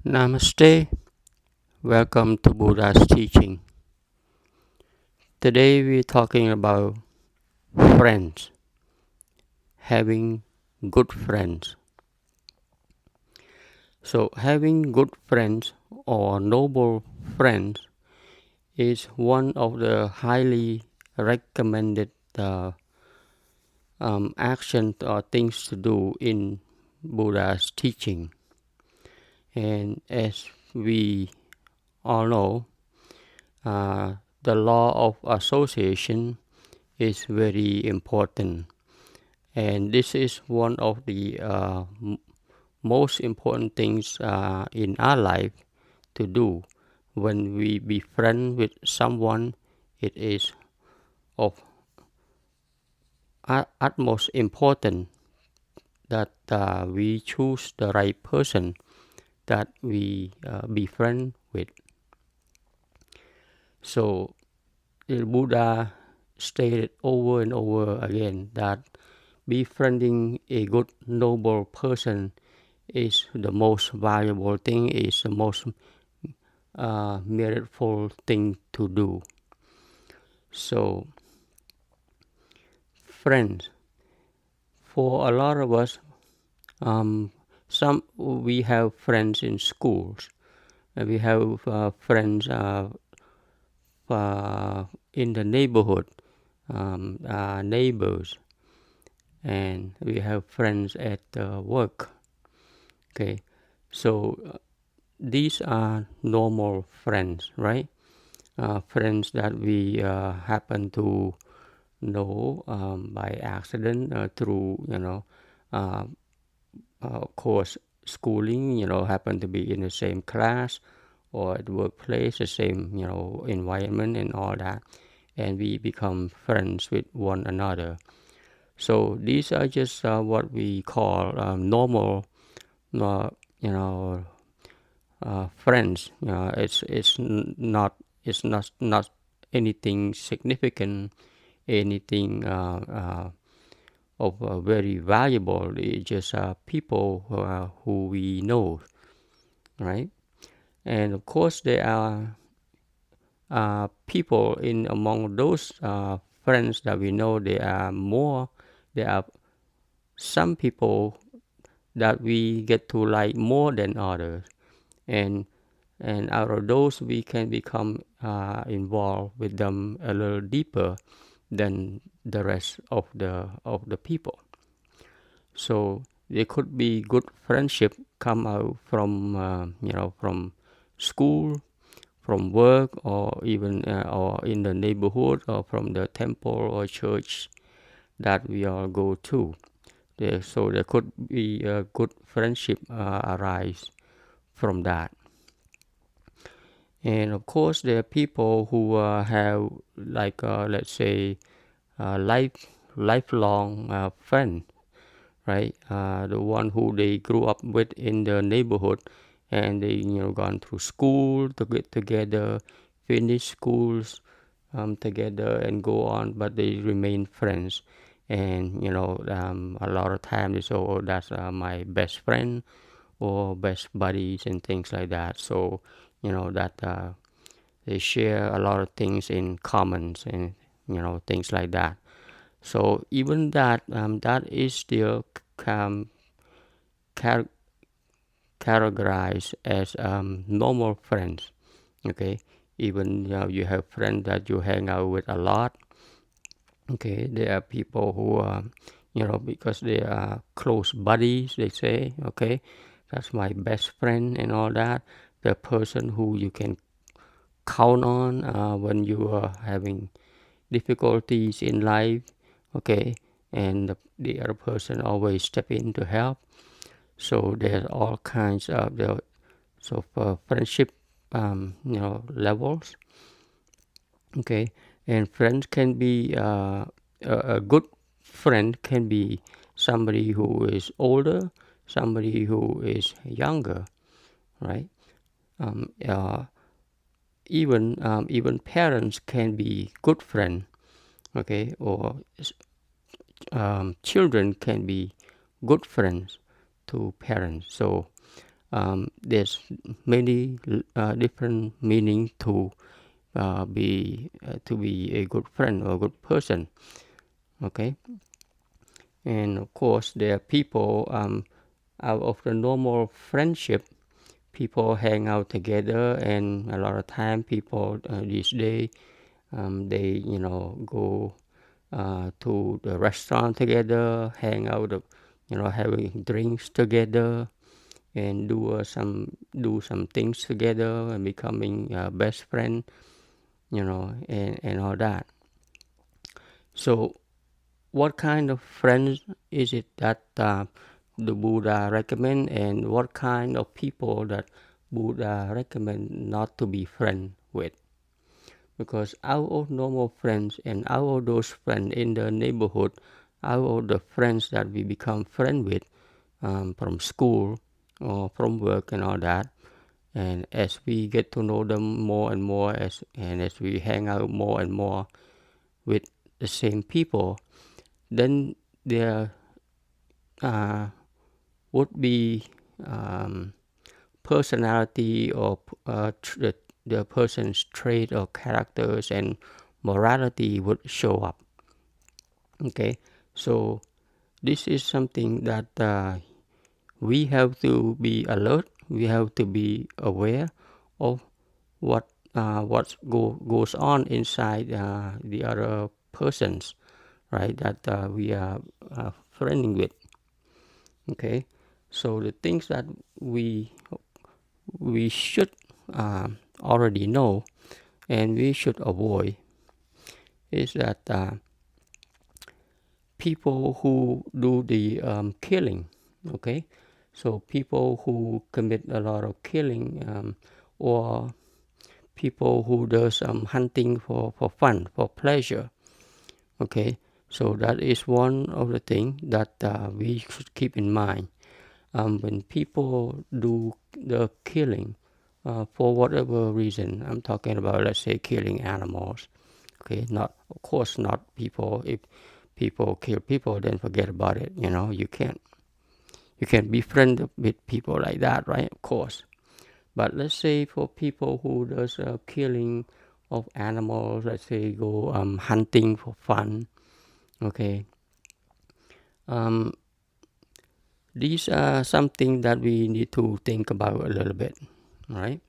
Namaste, welcome to Buddha's teaching. Today we're talking about friends, having good friends. So, having good friends or noble friends is one of the highly recommended actions or things to do in Buddha's teaching. And as we all know, the law of association is very important, and this is one of the most important things in our life to do. When we befriend with someone, it is of utmost important that we choose the right person that we befriend with. So the Buddha stated over and over again that befriending a good noble person is the most valuable thing, is the most meaningful thing to do. So, friends, for a lot of us, some we have friends in schools, we have friends in the neighborhood, neighbors, and we have friends at work. Okay, so these are normal friends, right? Friends that we happen to know by accident through, of course, schooling, happen to be in the same class or at workplace, the same, environment and all that. And we become friends with one another. So these are just what we call normal, you know, friends. It's not anything significant, anything of very valuable. It's just people who we know, right? And of course, there are people in among those friends that we know. There are some people that we get to like more than others, and out of those we can become involved with them a little deeper than the rest of the people. So there could be good friendship come out from from school, from work, or even or in the neighborhood, or from the temple or church that we all go to. So there could be a good friendship arise from that. And of course, there are people who have, like, let's say, lifelong friend, right? The one who they grew up with in the neighborhood, and they gone through school to get together, finish schools together, and go on, but they remain friends. And a lot of times they say, "Oh, that's my best friend," or best buddies and things like that. So that they share a lot of things in common, and things like that. So even that is still um, car- categorized as normal friends. Okay, even you have friends that you hang out with a lot. Okay, there are people who because they are close buddies, they say, okay, that's my best friend and all that. The person who you can count on when you are having difficulties in life. Okay, and the other person always step in to help. So there's all kinds of the friendship levels. Okay, and friends can be a good friend can be somebody who is older, somebody who is younger, right? um, uh, even parents can be good friend. Okay, or children can be good friends to parents. So there's many different meaning to be a good friend or a good person. Okay, and of course there are people out of the normal friendship. People hang out together, and a lot of time people these days they go to the restaurant together, hang out, having drinks together, and do some things together, and becoming best friend, and all that. So, what kind of friends is it that the Buddha recommend, and what kind of people that Buddha recommend not to be friend with? Because out of normal friends and out of those friends in the neighborhood, out of the friends that we become friend with from school or from work and all that, and as we get to know them more and more, as we hang out more and more with the same people, then there would be personality or the person's trait or characters and morality would show up. Okay, so this is something that we have to be alert. We have to be aware of what goes on inside the other persons, right? That we are friending with. Okay, so the things that we should already know and we should avoid is that people who do the killing. Okay, so people who commit a lot of killing, or people who does hunting for fun, for pleasure. Okay, so that is one of the things that we should keep in mind. When people do the killing for whatever reason, I'm talking about, let's say, killing animals. Okay, not, of course, not people. If people kill people, then forget about it. You can't be friends with people like that, right? Of course. But let's say for people who does killing of animals, let's say go hunting for fun. Okay, um, these are something that we need to think about a little bit, right?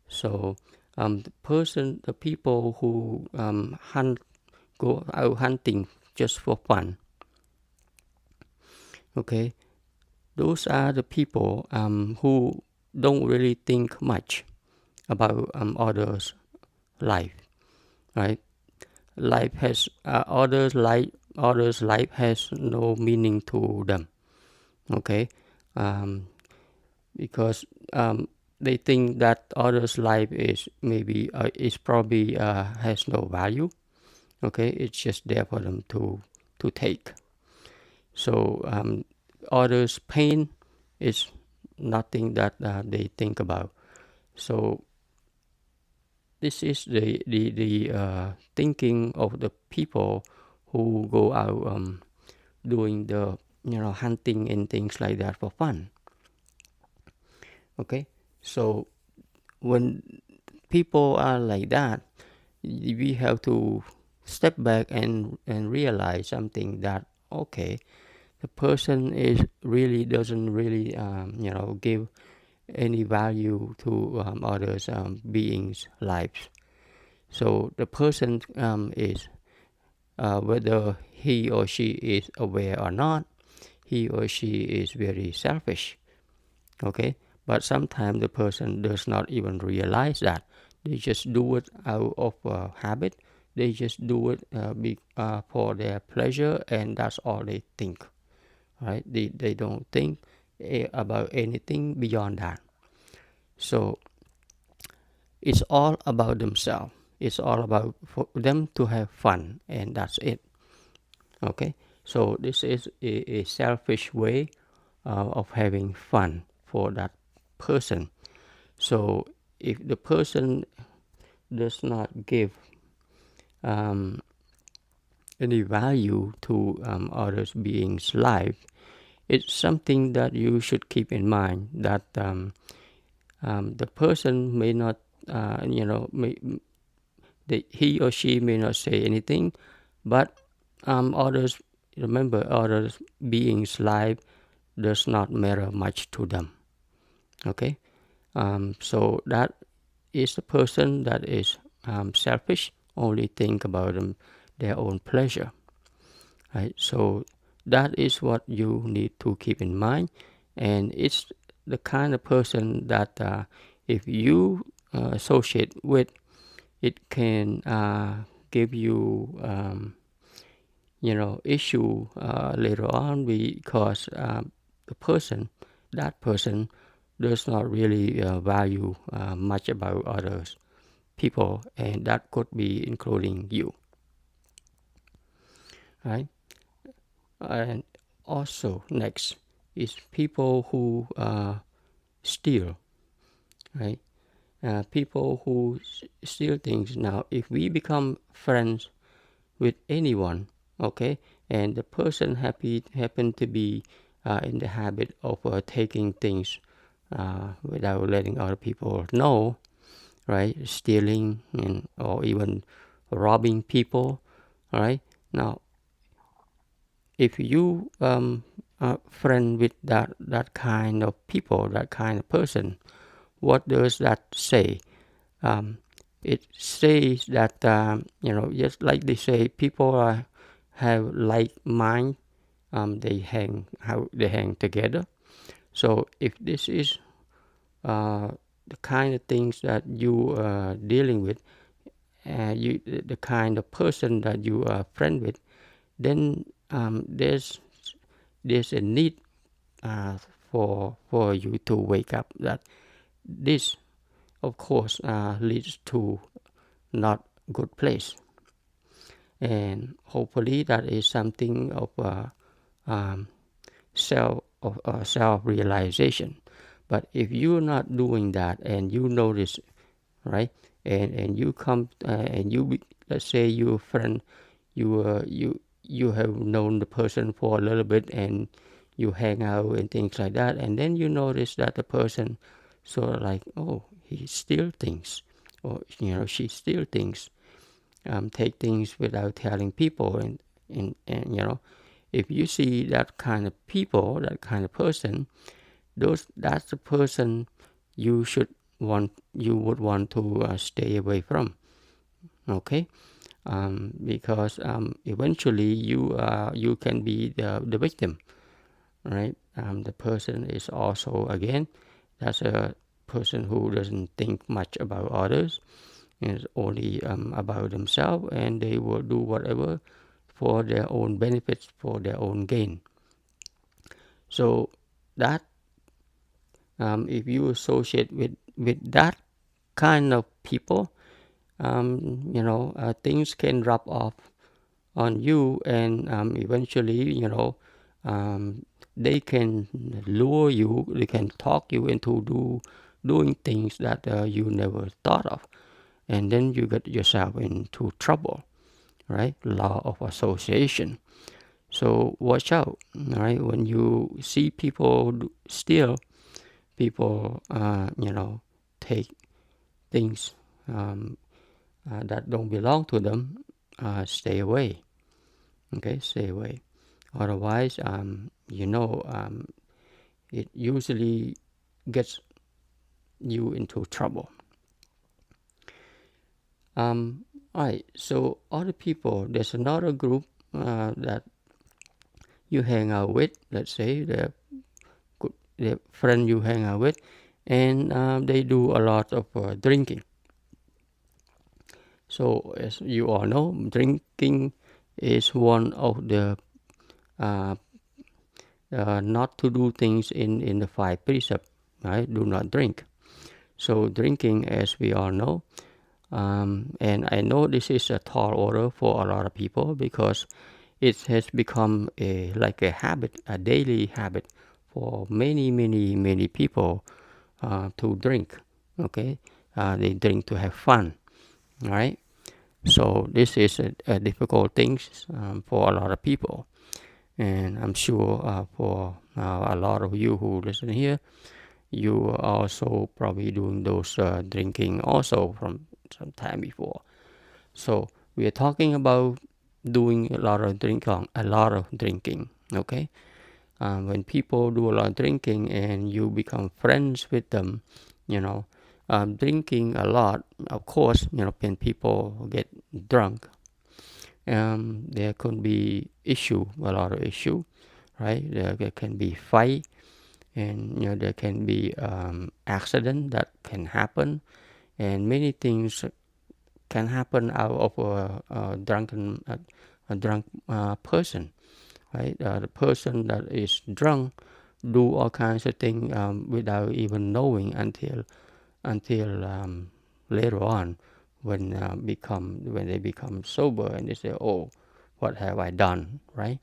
So the people who go out hunting just for fun. Okay, those are the people who don't really think much about others' life, right? Life has others' life has no meaning to them. Okay, um, because they think that others' life is probably has no value. Okay, it's just there for them to take. So others' pain is nothing that they think about. So this is the thinking of the people who go out doing the hunting and things like that for fun. Okay, so when people are like that, we have to step back and realize something, that okay, the person is really doesn't really give any value to others beings lives. So the person is whether he or she is aware or not, he or she is very selfish. Okay, but sometimes the person does not even realize that. They just do it out of habit. They just do it for their pleasure, and that's all they think, right? They don't think about anything beyond that. So it's all about themselves. It's all about for them to have fun, and that's it. Okay, so this is a selfish way of having fun for that person. So if the person does not give um, any value to others beings life, it's something that you should keep in mind, that The person may not, he or she may not say anything, but others, remember, others beings' life does not matter much to them. Okay, so that is the person that is selfish, only think about their own pleasure, right? So that is what you need to keep in mind, and it's the kind of person that if you associate with, it can give you issue later on, because the person, that person does not really value much about others people, and that could be including you, right? And also next is people who steal, right? People who steal things. Now if we become friends with anyone, okay, and the person happen to be in the habit of taking things without letting other people know, right? Stealing or even robbing people, right? Now, if you are friend with that kind of people, that kind of person, what does that say? Um, it says that just like they say, people have like mind. They hang together. So if this is the kind of things that you are dealing with, the kind of person that you are friend with, then there's a need uh, for you to wake up that this, of course, leads to not good place, and hopefully that is something of um, self realization. But if you're not doing that and you notice, right, and you come and let's say your friend, you have known the person for a little bit, and you hang out and things like that, and then you notice that the person sort of like, oh, he still thinks, or she still thinks, take things without telling people, and if you see that kind of people, that kind of person, that's the person you would want to stay away from. Okay, because eventually you can be the victim, right? The person is also, again, that's a person who doesn't think much about others, and it's only about themselves, and they will do whatever for their own benefits, for their own gain. So that if you associate with that kind of people, things can rub off on you, and eventually, they can lure you, they can talk you into doing things that you never thought of, and then you get yourself into trouble, right? Law of association. So watch out, right? When you see people steal, people, take things that don't belong to them, stay away. Okay, stay away. Otherwise, it usually gets you into trouble. Alright, so other people, there's another group that you hang out with, let's say the friend you hang out with, and they do a lot of drinking. So as you all know, drinking is one of the uh, not to do things in the five precepts, right? Do not drink. So drinking, as we all know, and I know this is a tall order for a lot of people, because it has become like a habit, a daily habit for many people to drink. Okay, they drink to have fun, right? So this is a difficult thing for a lot of people, and I'm sure for a lot of you who listen here, you are also probably doing those drinking also from some time before. So we are talking about doing a lot of drinking. Okay, when people do a lot of drinking and you become friends with them, you know, drinking a lot. Of course, when people get drunk, there could be a lot of issue, right? There can be fight, and there can be accident that can happen, and many things can happen out of a drunk person, right? The person that is drunk do all kinds of things without even knowing until later on when they become sober and they say, "Oh, what have I done?" Right?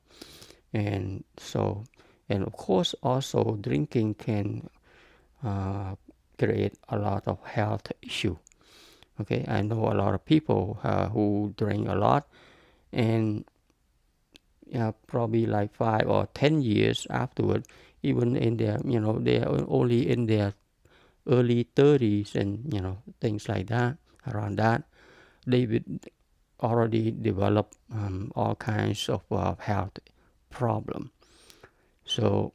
And so, and of course, also drinking can uh, create a lot of health issue. Okay, I know a lot of people who drink a lot, and probably like 5 or 10 years afterward, even in their, they are only in their early 30s and things like that, around that, they would already develop all kinds of health problem. So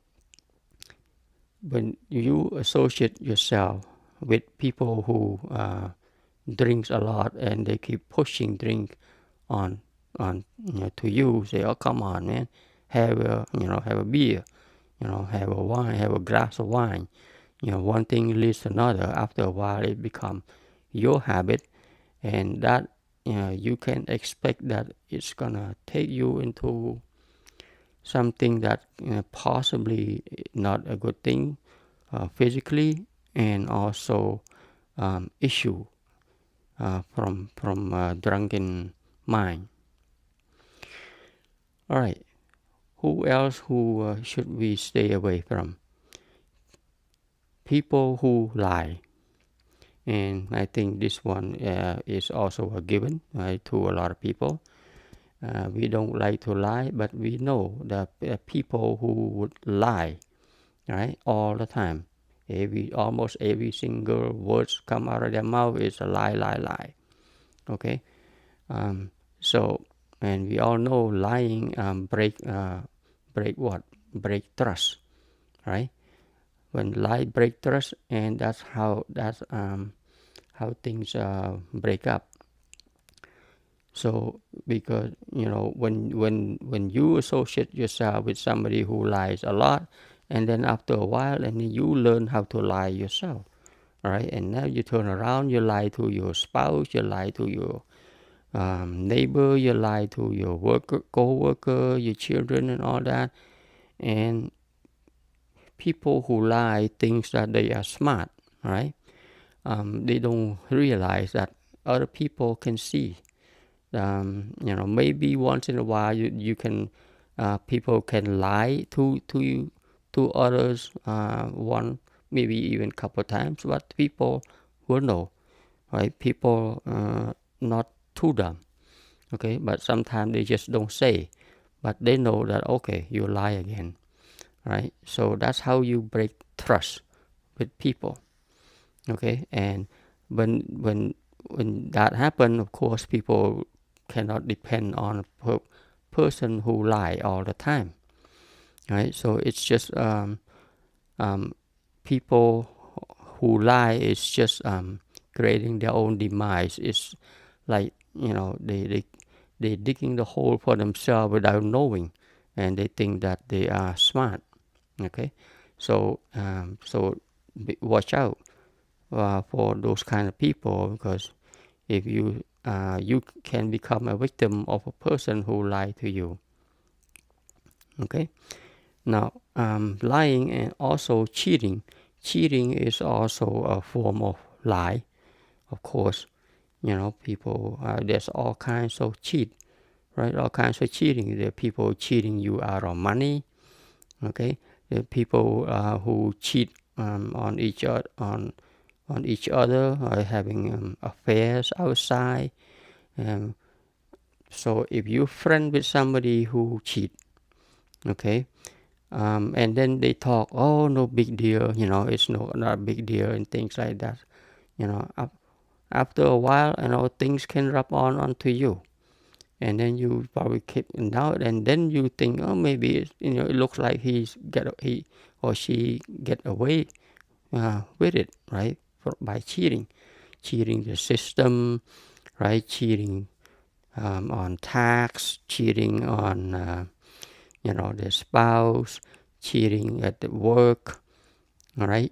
when you associate yourself with people who drinks a lot and they keep pushing drink on to you, say, "Oh, come on, man, have a beer, have a wine, have a glass of wine." One thing leads to another. After a while, it become your habit, and that you can expect that it's gonna take you into something that possibly not a good thing physically, and also issue from drunken mind. All right. Who else who should we stay away from? People who lie. And I think this one is also a given, right, to a lot of people. We don't like to lie, but we know that people who would lie, right, all the time. Almost every single words come out of their mouth is a lie, lie, lie. Okay, um, so and we all know lying break what? Break trust, right? When lie break trust, and that's how things break up. So because when you associate yourself with somebody who lies a lot, and then after a while, and then you learn how to lie yourself, right? And now you turn around, you lie to your spouse, you lie to your neighbor, you lie to your co-worker, your children, and all that. And people who lie thinks that they are smart, right? They don't realize that other people can see. Maybe once in a while you can people can lie to you, to others, one maybe even couple times, but people will know, right? People not too dumb, okay, but sometimes they just don't say, but they know that, okay, you lie again, right? So that's how you break trust with people. Okay, and when that happen, of course, people cannot depend on a person who lie all the time, right? So it's just um, people who lie is just creating their own demise. It's like they digging the hole for themselves without knowing, and they think that they are smart. Okay, so watch out for those kind of people, because if you can become a victim of a person who lied to you. Okay, now lying and also cheating is also a form of lie. Of course, people, there's all kinds of cheat, right? All kinds of cheating. There are people cheating you out of money. Okay, there are people who cheat on each other, having affairs outside. Um, so if you friend with somebody who cheat, okay, And then they talk, oh, no big deal, it's not a big deal and things like that. You know, after a while, things can rub on onto you, and then you probably keep now, and then you think, oh, maybe it looks like he or she get away with it, right? By cheating the system, right? Cheating on tax, cheating on the spouse, cheating at the work, all right?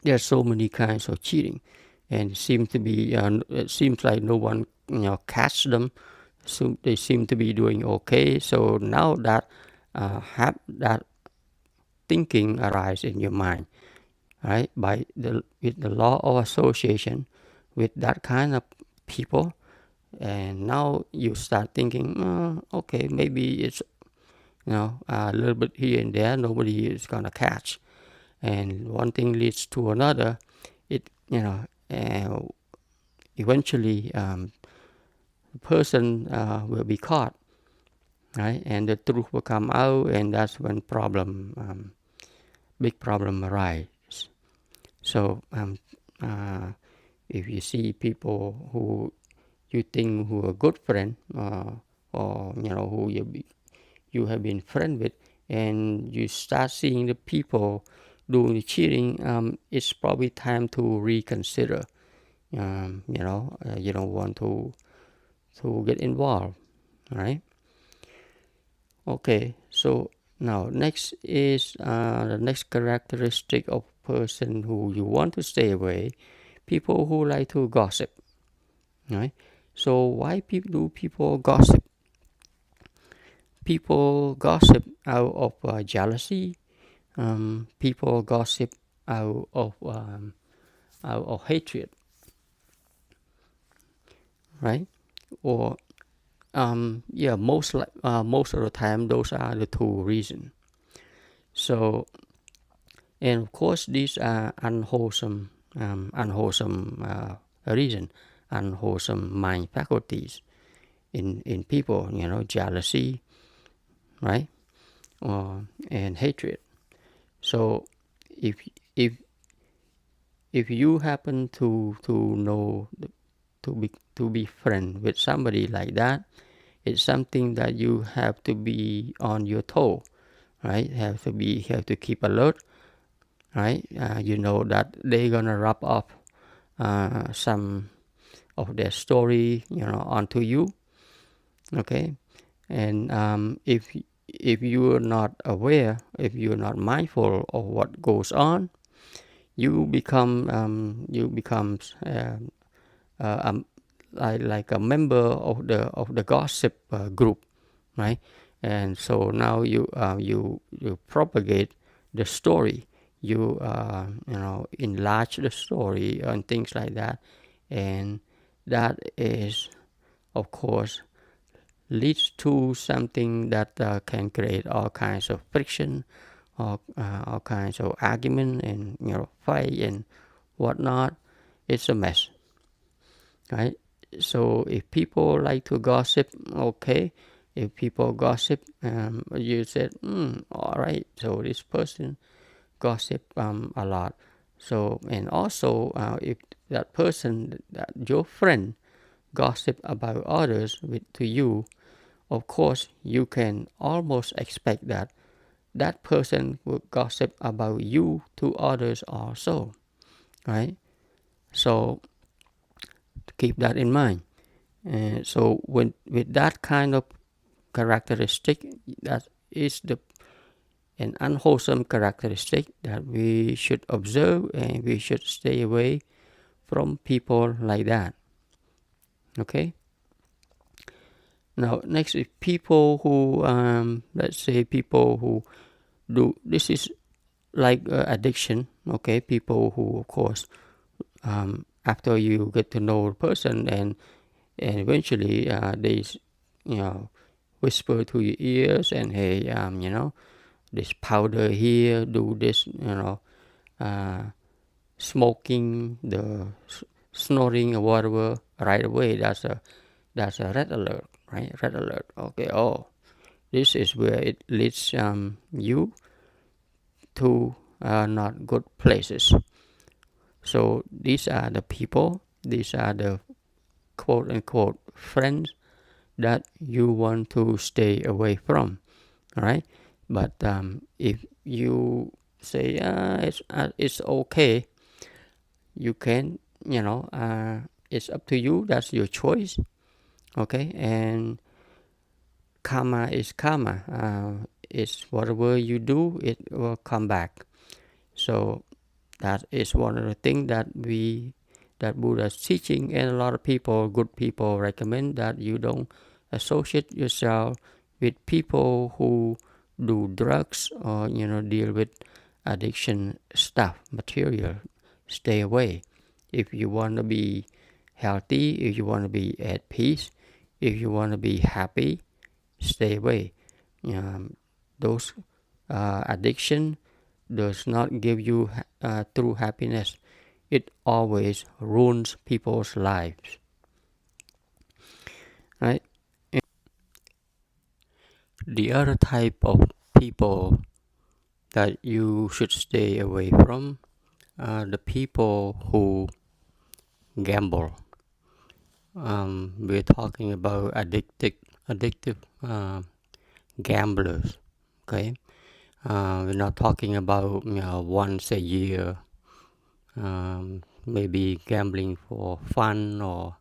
There's so many kinds of cheating, and it seems like no one catch them. So they seem to be doing okay. So now that have that thinking arise in your mind, right? With the law of association with that kind of people, and now you start thinking, okay, maybe it's a little bit here and there. Nobody is gonna catch, and one thing leads to another. It eventually the person will be caught, right? And the truth will come out, and that's when big problem arise. So if you see people who you think who are good friend, or who you have been friend with, and you start seeing the people doing the cheating, it's probably time to reconsider. You don't want to get involved, right? Okay, so now next is the next characteristic of person who you want to stay away. People who like to gossip, right? So why do people gossip? People gossip out of jealousy. People gossip out of hatred, right? Or most of the time those are the two reasons. So, and of course these are unwholesome reason, unwholesome mind faculties in people. Jealousy, right? And hatred. So if if if you happen to know to be friend with somebody like that, it's something that you have to be on your toe, right? Have to keep alert, right? You know that they're gonna rub off some of their story, onto you, okay? And if you are not aware, if you are not mindful of what goes on, you become like a member of the gossip group, right? And so now you propagate the story, you enlarge the story and things like that, and that is, of course, leads to something that can create all kinds of friction, all kinds of argument, and fight and whatnot. It's a mess, right? So if people like to gossip, okay. If people gossip, you said, all right. So this person gossip a lot. So, and also if that person, that your friend, gossip about others to you, of course you can almost expect that that person will gossip about you to others also, right? So keep that in mind. So with that kind of characteristic, that is an unwholesome characteristic that we should observe, and we should stay away from people like that. Okay. Now next is people who let's say people who do this is like addiction. Okay, people who, of course, after you get to know a person, and eventually they whisper to your ears, and hey, this powder here, do this, uh, smoking, the snoring or whatever, right away. That's a red alert, right? Red alert. Okay. Oh, this is where it leads you to not good places. So these are the people, these are the quote unquote friends that you want to stay away from. All right, but if you say it's okay, you can, it's up to you. That's your choice. Okay, and karma is karma. It's whatever you do, it will come back. So that is one of the things that Buddha's teaching, and a lot of people, good people, recommend that you don't associate yourself with people who do drugs or deal with addiction stuff, material. Stay away. If you want to be healthy, if you want to be at peace, if you want to be happy, stay away. Those addiction does not give you true happiness. It always ruins people's lives, right? The other type of people that you should stay away from are the people who gamble. We're talking about addictive gamblers. Okay, we're not talking about once a year, maybe gambling for fun or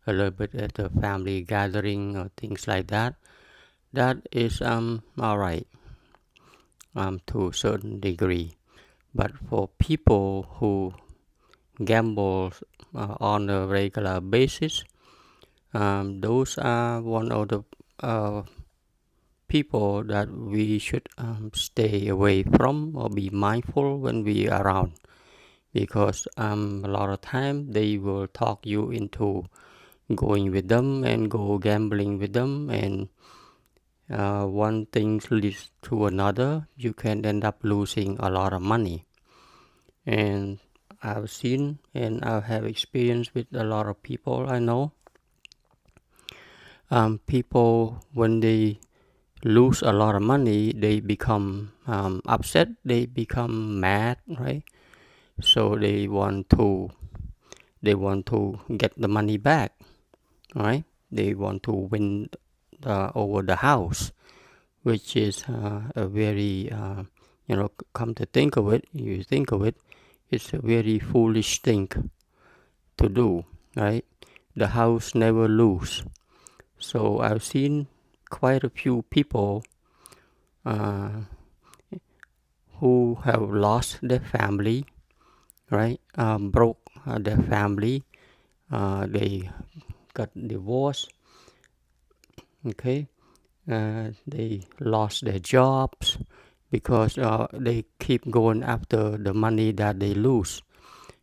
a little bit at a family gathering or things like that. That is all right to a certain degree. But for people who gamble on a regular basis, those are one of the people that we should stay away from or be mindful when we are around, because a lot of time they will talk you into going with them and go gambling with them, and one thing leads to another. You can end up losing a lot of money. And I've seen and I have experience with a lot of people I know. People, when they lose a lot of money, they become upset, they become mad, right? So they want to get the money back, right? They want to win over the house, which is a very come to think of it, it's a very foolish thing to do, right? The house never lose. So I've seen quite a few people uh, who have lost their family, right? Broke their family. They got divorced. Okay, they lost their jobs because they keep going after the money that they lose,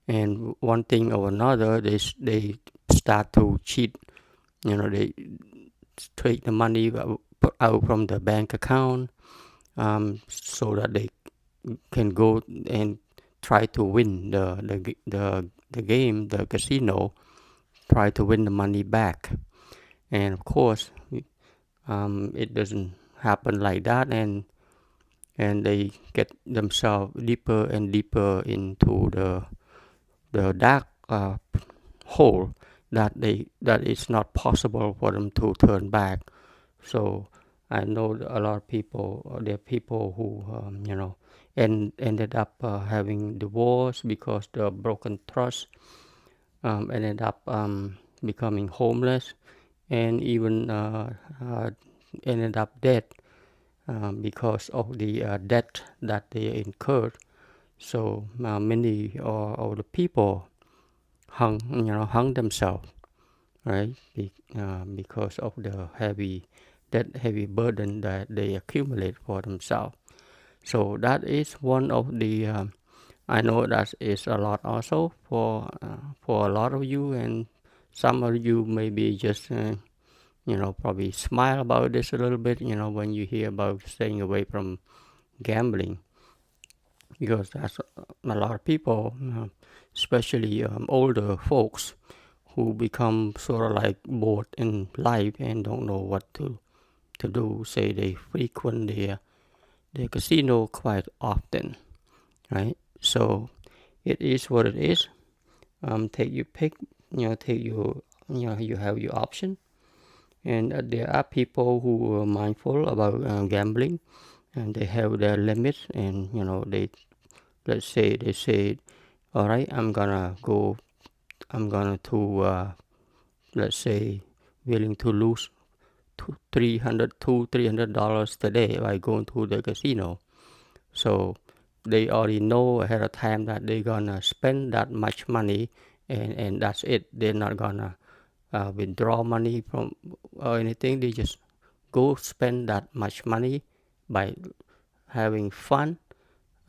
and one thing or another, they start to cheat. They take the money out from the bank account, so that they can go and try to win the game, the casino, try to win the money back. And of course, it doesn't happen like that, and they get themselves deeper and deeper into the dark hole that it's not possible for them to turn back. So I know a lot of people. There are people who ended up having divorce because the broken trust, ended up becoming homeless, and even ended up dead because of the debt that they incurred. So many of the people hung themselves, right? Because of the heavy burden that they accumulate for themselves. So that is one of the I know that is a lot also for a lot of you, and some of you maybe just probably smile about this a little bit, when you hear about staying away from gambling, because that's a lot of people, especially older folks, who become sort of like bored in life and don't know what to to do. Say they frequent the casino quite often, right? So it is what it is. Take your pick. You have your option. And there are people who are mindful about gambling, and they have their limits. And let's say they say, all right, I'm gonna to let's say willing to lose $300 today by going to the casino. So they already know ahead of time that they're gonna spend that much money, and that's it. They're not gonna withdraw money from or anything. They just go spend that much money by having fun,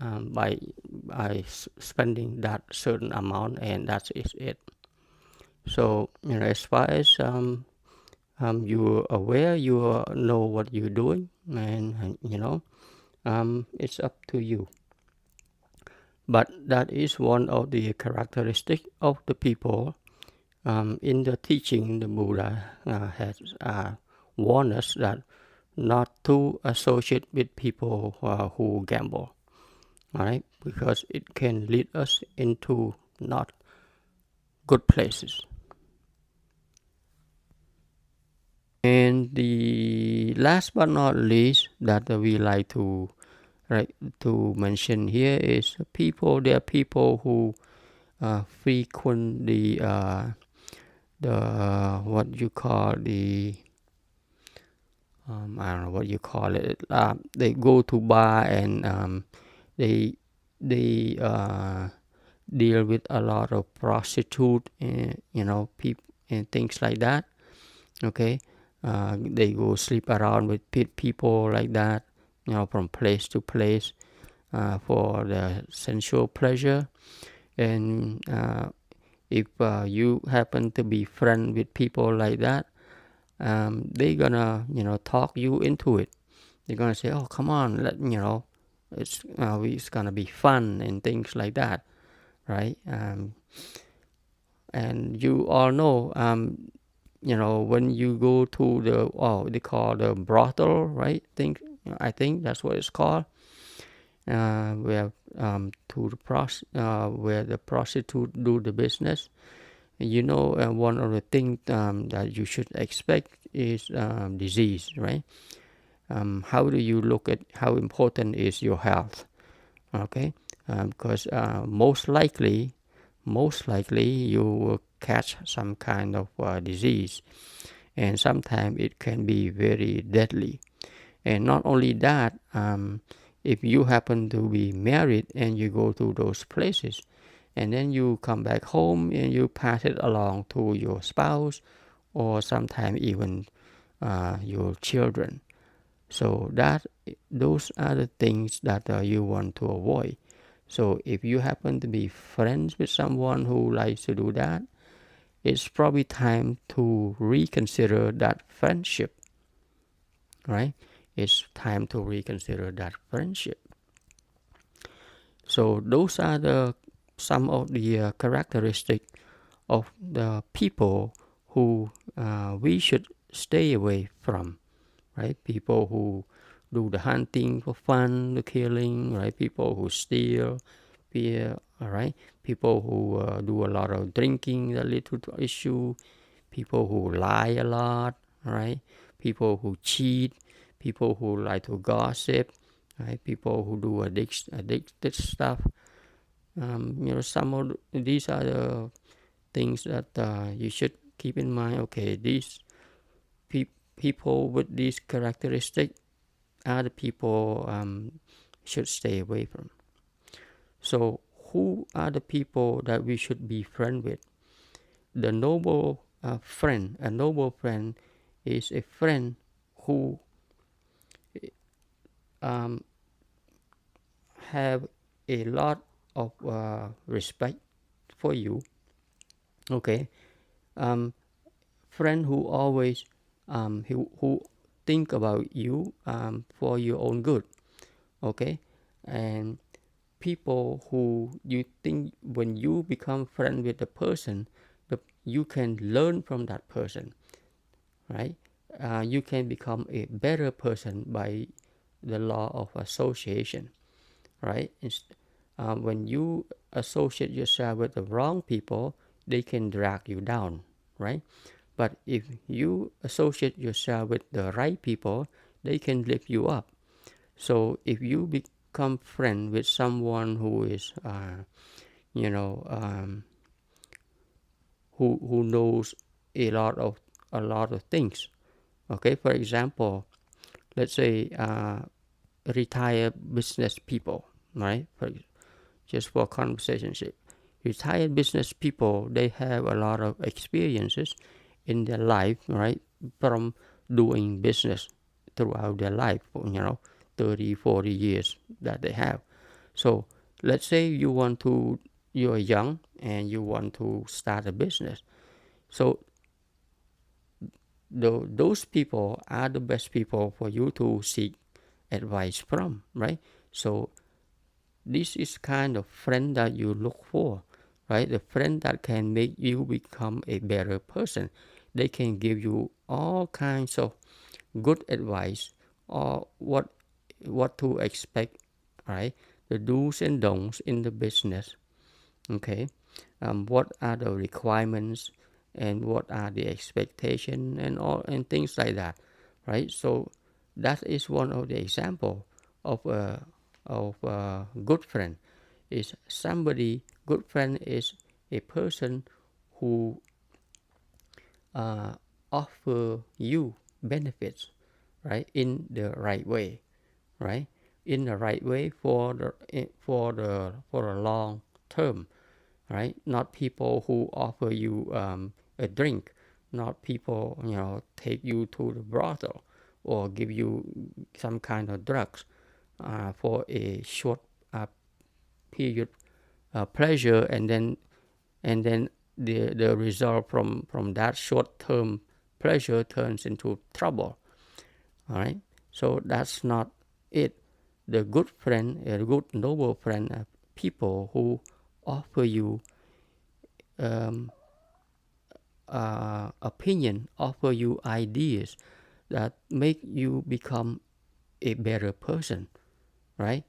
by spending that certain amount, and that's it. So as far as you're aware, you know what you're doing, and it's up to you. But that is one of the characteristics of the people. In the teaching, the Buddha has warned us that not to associate with people who gamble, right? Because it can lead us into not good places. And the last but not least that we like to mention here is people. There are people who frequent the what you call the I don't know what you call it. They go to bar, and they deal with a lot of prostitute, and people and things like that. Okay, they go sleep around with people like that. From place to place for the sensual pleasure. And if you happen to be friend with people like that, they're gonna talk you into it. They're gonna say, oh, come on, it's gonna be fun and things like that, right? And you all know, when you go to they call the brothel, right? I think that's what it's called. Where where the prostitute do the business. One of the things that you should expect is disease, right? How do you look at how important is your health? Okay, because most likely you will catch some kind of disease, and sometimes it can be very deadly. And not only that, if you happen to be married and you go to those places, and then you come back home and you pass it along to your spouse, or sometimes even your children. So those are the things that you want to avoid. So if you happen to be friends with someone who likes to do that, it's probably time to reconsider that friendship, right? It's time to reconsider that friendship. So those are some of the characteristics of the people who we should stay away from, right? People who do the hunting for fun, the killing, right? People who steal, all right? People who do a lot of drinking that lead to issue. People who lie a lot, right? People who cheat. People who like to gossip, right? People who do addicted stuff. Some of these are the things that you should keep in mind. Okay, these people with these characteristics are the people should stay away from. So who are the people that we should be friend with? The noble friend. A noble friend is a friend who have a lot of respect for you. Okay, friend who always who think about you for your own good. Okay, and people who you think when you become friend with the person, you can learn from that person, right? you can become a better person by the law of association, right? When you associate yourself with the wrong people, they can drag you down, right? But if you associate yourself with the right people, they can lift you up. So if you become friend with someone who is, you know, who knows a lot of things, okay. For example, let's say retired business people, right? Just for conversation sake, retired business people, they have a lot of experiences in their life, right? From doing business throughout their life, 30, 40 years that they have. So let's say you're young and you want to start a business. So those people are the best people for you to seek advice from, right? So this is kind of friend that you look for, right? The friend that can make you become a better person. They can give you all kinds of good advice or what to expect, right? The do's and don'ts in the business, okay. What are the requirements and what are the expectations and all and things like that, right? So that is one of the example of a good friend. Is somebody good friend is a person who offer you benefits, right, in the right way, right, in the right way for a long term, right? Not people who offer you a drink, not people take you to the brothel or give you some kind of drugs for a short period pleasure, and then the result from that short term pleasure turns into trouble. All right, so that's not it. The good friend, a good noble friend, are people who offer you um, opinion, offer you ideas that make you become a better person, right?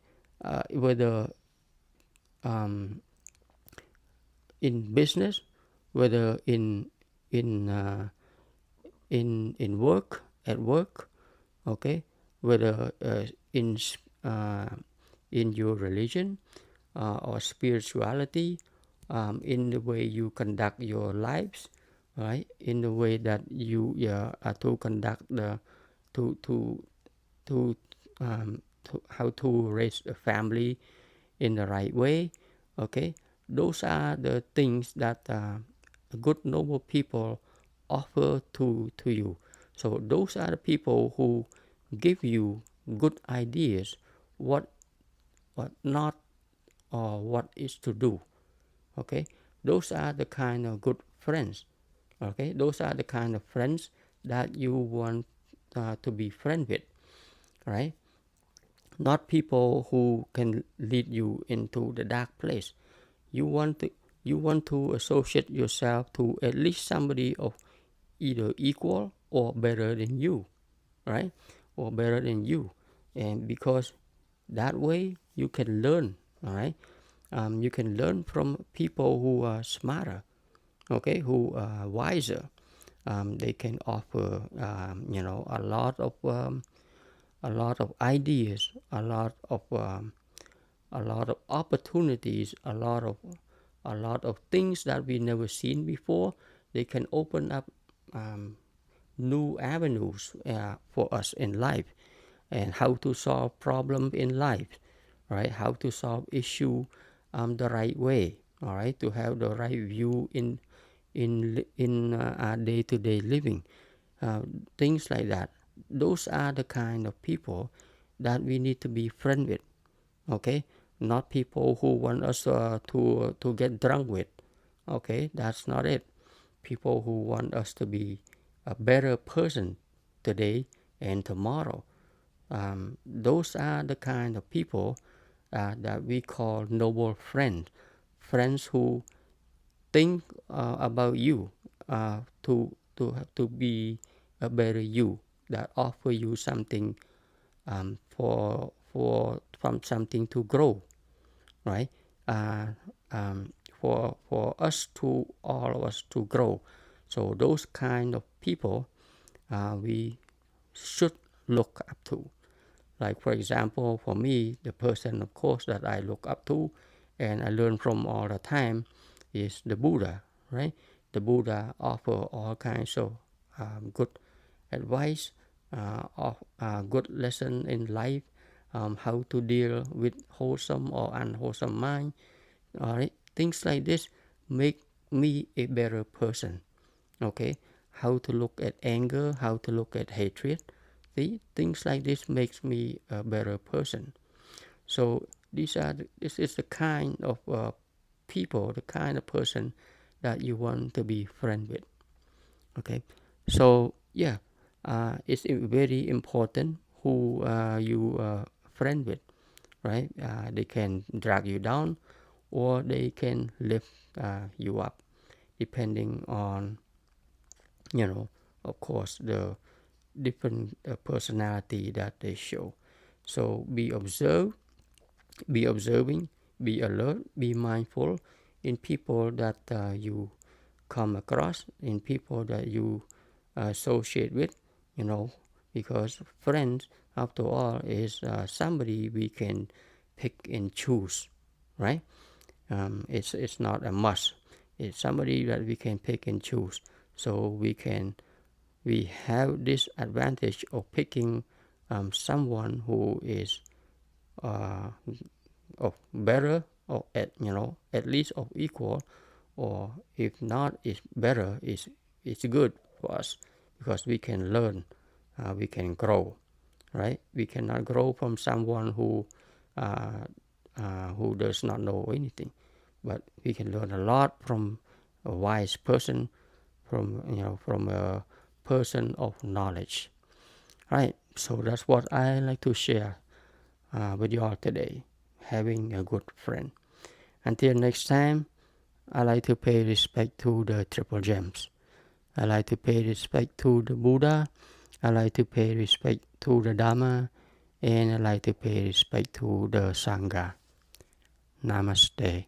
Whether um, in business, whether in uh, in work, at work, okay, whether uh, in your religion or spirituality, in the way you conduct your lives, right? In the way that you are to conduct the to to to how to raise a family in the right way, okay. Those are the things that good noble people offer to you. So those are the people who give you good ideas, what not, or what is to do, okay. Those are the kind of good friends, okay. Those are the kind of friends that you want to be friend with, right? Not people who can lead you into the dark place. You want to associate yourself to at least somebody of either equal or better than you, right? Or better than you, and because that way you can learn, all right. You can learn from people who are smarter, okay, who are wiser. They can offer a lot of ideas, a lot of opportunities, a lot of things that we never seen before. They can open up new avenues for us in life, and how to solve problems in life, right? How to solve issue the right way, all right? To have the right view in our day-to-day living, uh, things like that. Those are the kind of people that we need to be friend with, okay. Not people who want us to get drunk with, okay. That's not it. People who want us to be a better person today and tomorrow. Those are the kind of people that we call noble friends, friends who think about you, to be a better you, that offer you something, from something to grow, right? Uh, for us to, all of us to grow. So those kind of people, we should look up to. Like for example, for me, the person, of course, that I look up to and I learn from all the time is the Buddha, right? The Buddha offer all kinds of good advice, of good lesson in life, how to deal with wholesome or unwholesome mind. All right, things like this make me a better person. Okay, how to look at anger, how to look at hatred. See, things like this makes me a better person. So this is the kind of people, the kind of person that you want to be friend with. Okay, so yeah, it's very important who you friend with, right? They can drag you down, or they can lift you up, depending on, of course, the different personality that they show. So be observing, be alert, be mindful in people that you come across, in people that you associate with, you know, because friends, after all, is somebody we can pick and choose, right? It's not a must. It's somebody that we can pick and choose. So we have this advantage of picking someone who is uh, of better, or at least of equal, or if not is better, is it's good for us, because we can learn, we can grow, right? We cannot grow from someone uh, who does not know anything, but we can learn a lot from a wise person, from a person of knowledge, right? So that's what I like to share with you all today, having a good friend. Until next time, I like to pay respect to the triple gems. I like to pay respect to the Buddha. I like to pay respect to the Dharma. And I like to pay respect to the Sangha. Namaste.